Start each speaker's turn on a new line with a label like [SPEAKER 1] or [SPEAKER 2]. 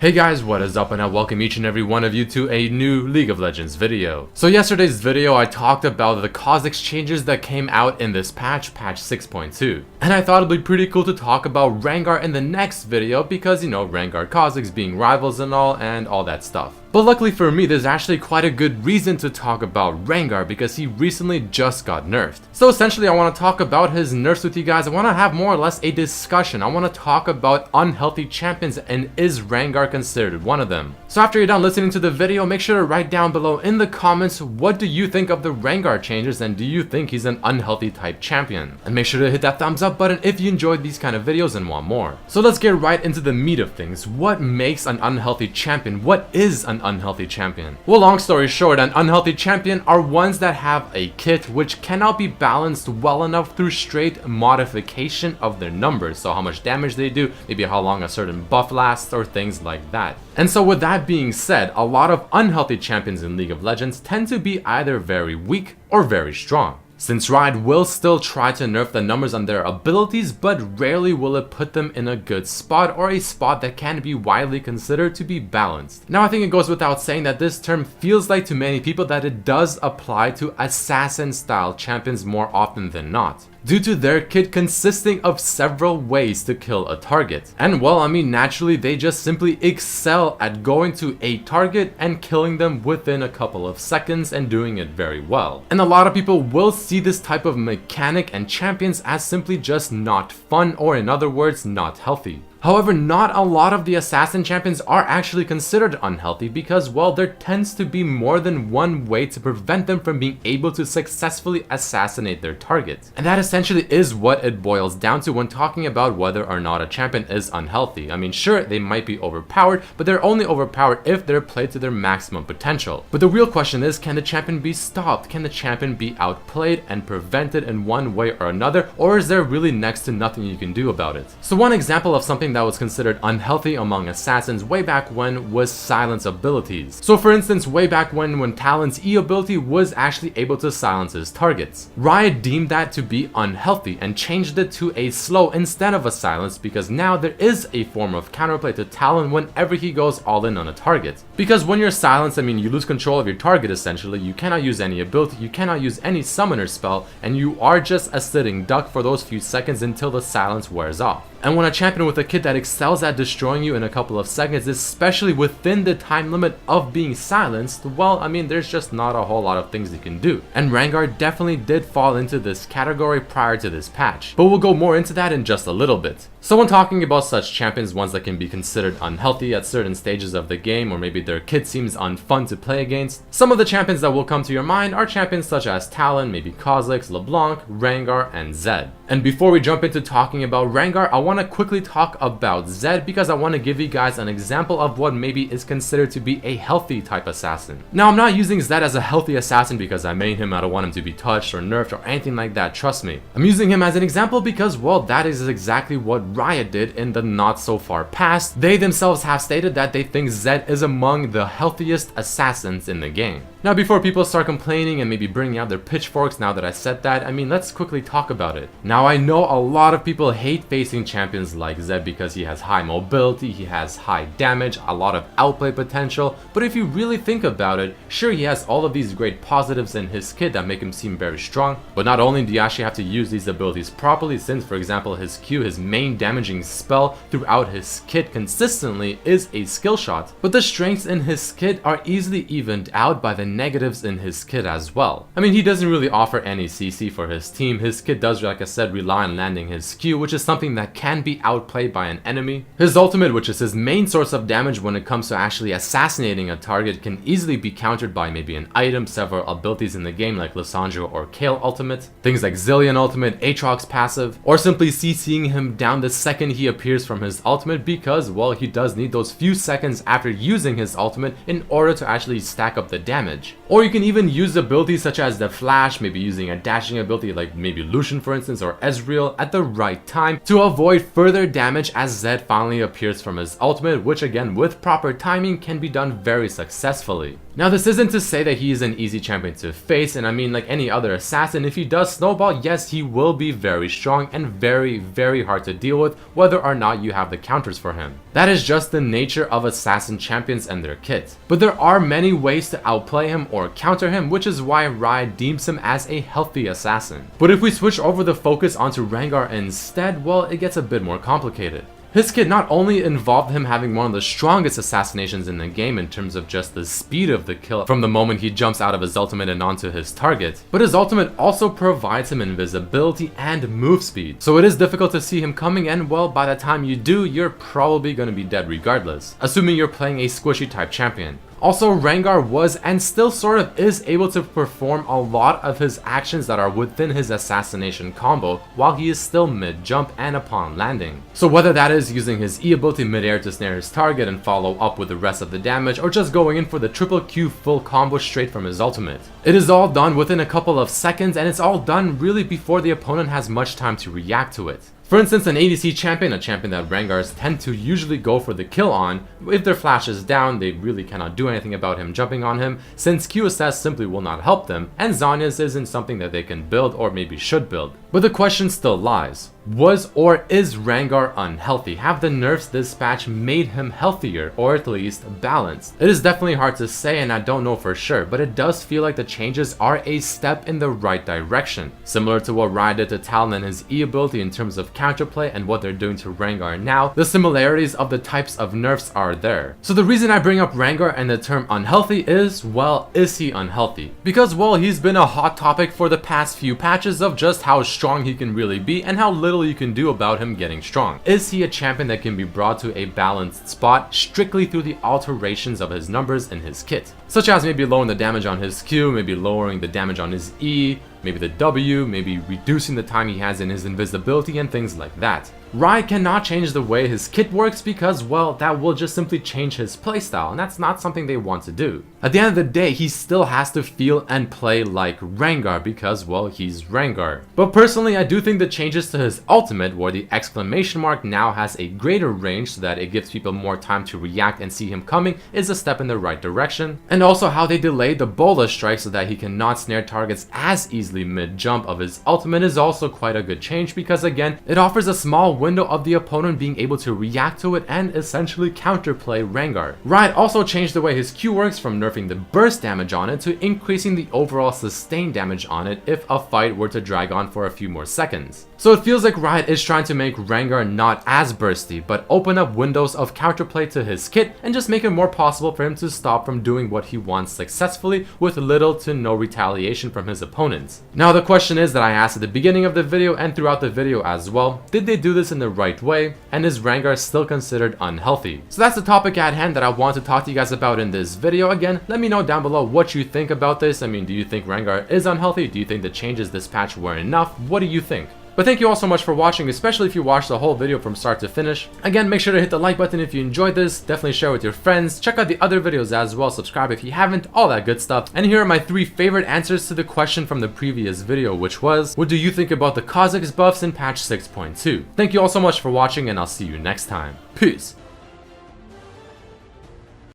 [SPEAKER 1] Hey guys, what is up, and I welcome each and every one of you to a new League of Legends video. So yesterday's video I talked about the Kha'Zix changes that came out in this patch 6.2. And I thought it'd be pretty cool to talk about Rengar in the next video because, you know, Rengar Kha'Zix being rivals and all that stuff. But luckily for me, there's actually quite a good reason to talk about Rengar because he recently just got nerfed. So essentially I want to talk about his nerfs with you guys. I want to have more or less a discussion. I want to talk about unhealthy champions and is Rengar considered one of them. So after you're done listening to the video, make sure to write down below in the comments what do you think of the Rengar changes and do you think he's an unhealthy type champion? And make sure to hit that thumbs up button if you enjoyed these kind of videos and want more. So let's get right into the meat of things. What makes an unhealthy champion? What is an unhealthy champion? Well, long story short, an unhealthy champion are ones that have a kit which cannot be balanced well enough through straight modification of their numbers. So how much damage they do, maybe how long a certain buff lasts, or things like that. And so with that being said, a lot of unhealthy champions in League of Legends tend to be either very weak or very strong. Since Riot will still try to nerf the numbers on their abilities, but rarely will it put them in a good spot or a spot that can be widely considered to be balanced. Now I think it goes without saying that this term feels like to many people that it does apply to assassin style champions more often than not, due to their kit consisting of several ways to kill a target. And well, I mean, naturally they just simply excel at going to a target and killing them within a couple of seconds and doing it very well. And a lot of people will see this type of mechanic and champions as simply just not fun, or in other words, not healthy. However, not a lot of the assassin champions are actually considered unhealthy because, well, there tends to be more than one way to prevent them from being able to successfully assassinate their target. And that essentially is what it boils down to when talking about whether or not a champion is unhealthy. I mean, sure, they might be overpowered, but they're only overpowered if they're played to their maximum potential. But the real question is, can the champion be stopped? Can the champion be outplayed and prevented in one way or another? Or is there really next to nothing you can do about it? So one example of something that was considered unhealthy among assassins way back when was silence abilities. So for instance, way back when Talon's E ability was actually able to silence his targets, Riot deemed that to be unhealthy and changed it to a slow instead of a silence, because now there is a form of counterplay to Talon whenever he goes all in on a target. Because when you're silenced, I mean, you lose control of your target essentially, you cannot use any ability, you cannot use any summoner spell, and you are just a sitting duck for those few seconds until the silence wears off. And when a champion with a kit that excels at destroying you in a couple of seconds, especially within the time limit of being silenced, well, I mean, there's just not a whole lot of things you can do. And Rengar definitely did fall into this category prior to this patch, but we'll go more into that in just a little bit. So when talking about such champions, ones that can be considered unhealthy at certain stages of the game, or maybe their kit seems unfun to play against, some of the champions that will come to your mind are champions such as Talon, maybe Kha'Zix, LeBlanc, Rengar, and Zed. And before we jump into talking about Rengar, I want to quickly talk about Zed because I want to give you guys an example of what maybe is considered to be a healthy type assassin. Now, I'm not using Zed as a healthy assassin because I made him, I don't want him to be touched or nerfed or anything like that, trust me. I'm using him as an example because, well, that is exactly what Riot did in the not so far past. They themselves have stated that they think Zed is among the healthiest assassins in the game. Now, before people start complaining and maybe bringing out their pitchforks now that I said that, I mean, let's quickly talk about it. Now, I know a lot of people hate facing champions like Zed because he has high mobility, he has high damage, a lot of outplay potential, but if you really think about it, sure, he has all of these great positives in his kit that make him seem very strong, but not only do you actually have to use these abilities properly, since for example his Q, his main damaging spell throughout his kit consistently is a skill shot, but the strengths in his kit are easily evened out by the negatives in his kit as well. I mean, he doesn't really offer any CC for his team. His kit does, like I said, rely on landing his Q, which is something that can be outplayed by an enemy. His ultimate, which is his main source of damage when it comes to actually assassinating a target, can easily be countered by maybe an item, several abilities in the game like Lissandra or Kayle ultimate, things like Zillion ultimate, Aatrox passive, or simply CCing him down the second he appears from his ultimate because, well, he does need those few seconds after using his ultimate in order to actually stack up the damage. Or you can even use abilities such as the Flash, maybe using a dashing ability like maybe Lucian for instance, or Ezreal at the right time to avoid further damage as Zed finally appears from his ultimate, which again with proper timing can be done very successfully. Now this isn't to say that he is an easy champion to face, and I mean like any other assassin, if he does snowball, yes, he will be very strong and very hard to deal with whether or not you have the counters for him. That is just the nature of assassin champions and their kit. But there are many ways to outplay him or counter him, which is why Riot deems him as a healthy assassin. But if we switch over the focus onto Rengar instead, well, it gets a bit more complicated. His kit not only involved him having one of the strongest assassinations in the game in terms of just the speed of the kill from the moment he jumps out of his ultimate and onto his target, but his ultimate also provides him invisibility and move speed. So it is difficult to see him coming, and well, by the time you do, you're probably going to be dead regardless, assuming you're playing a squishy type champion. Also, Rengar was and still sort of is able to perform a lot of his actions that are within his assassination combo while he is still mid-jump and upon landing. So whether that is using his E ability mid-air to snare his target and follow up with the rest of the damage, or just going in for the triple Q full combo straight from his ultimate. It is all done within a couple of seconds, and it's all done really before the opponent has much time to react to it. For instance, an ADC champion, a champion that Rengars tend to usually go for the kill on, if their flash is down, they really cannot do anything about him jumping on him, since Q assess simply will not help them, and Zhonya's isn't something that they can build or maybe should build. But the question still lies. Was or is Rengar unhealthy? Have the nerfs this patch made him healthier, or at least balanced? It is definitely hard to say, and I don't know for sure, but it does feel like the changes are a step in the right direction. Similar to what Riot did to Talon and his E ability in terms of counterplay and what they're doing to Rengar now, the similarities of the types of nerfs are there. So the reason I bring up Rengar and the term unhealthy is, well, is he unhealthy? Because, well, he's been a hot topic for the past few patches of just how strong he can really be and how little you can do about him getting strong. Is he a champion that can be brought to a balanced spot strictly through the alterations of his numbers in his kit? Such as maybe lowering the damage on his Q, maybe lowering the damage on his E, maybe the W, maybe reducing the time he has in his invisibility and things like that. Riot cannot change the way his kit works because, well, that will just simply change his playstyle, and that's not something they want to do. At the end of the day, he still has to feel and play like Rengar because, well, he's Rengar. But personally, I do think the changes to his ultimate, where the exclamation mark now has a greater range so that it gives people more time to react and see him coming, is a step in the right direction. And also how they delayed the bola strike so that he cannot snare targets as easily mid-jump of his ultimate is also quite a good change because, again, it offers a small window of the opponent being able to react to it and essentially counterplay Rengar. Riot also changed the way his Q works from nerfing the burst damage on it to increasing the overall sustained damage on it if a fight were to drag on for a few more seconds. So it feels like Riot is trying to make Rengar not as bursty, but open up windows of counterplay to his kit and just make it more possible for him to stop from doing what he wants successfully with little to no retaliation from his opponents. Now the question is that I asked at the beginning of the video and throughout the video as well, did they do this in the right way, and is Rengar still considered unhealthy? So that's the topic at hand that I want to talk to you guys about in this video. Again, let me know down below what you think about this. I mean, do you think Rengar is unhealthy? Do you think the changes this patch were enough? What do you think? But thank you all so much for watching, especially if you watched the whole video from start to finish. Again, make sure to hit the like button if you enjoyed this, definitely share with your friends, check out the other videos as well, subscribe if you haven't, all that good stuff. And here are my 3 favorite answers to the question from the previous video, which was, what do you think about the Kha'Zix buffs in patch 6.2? Thank you all so much for watching, and I'll see you next time. Peace!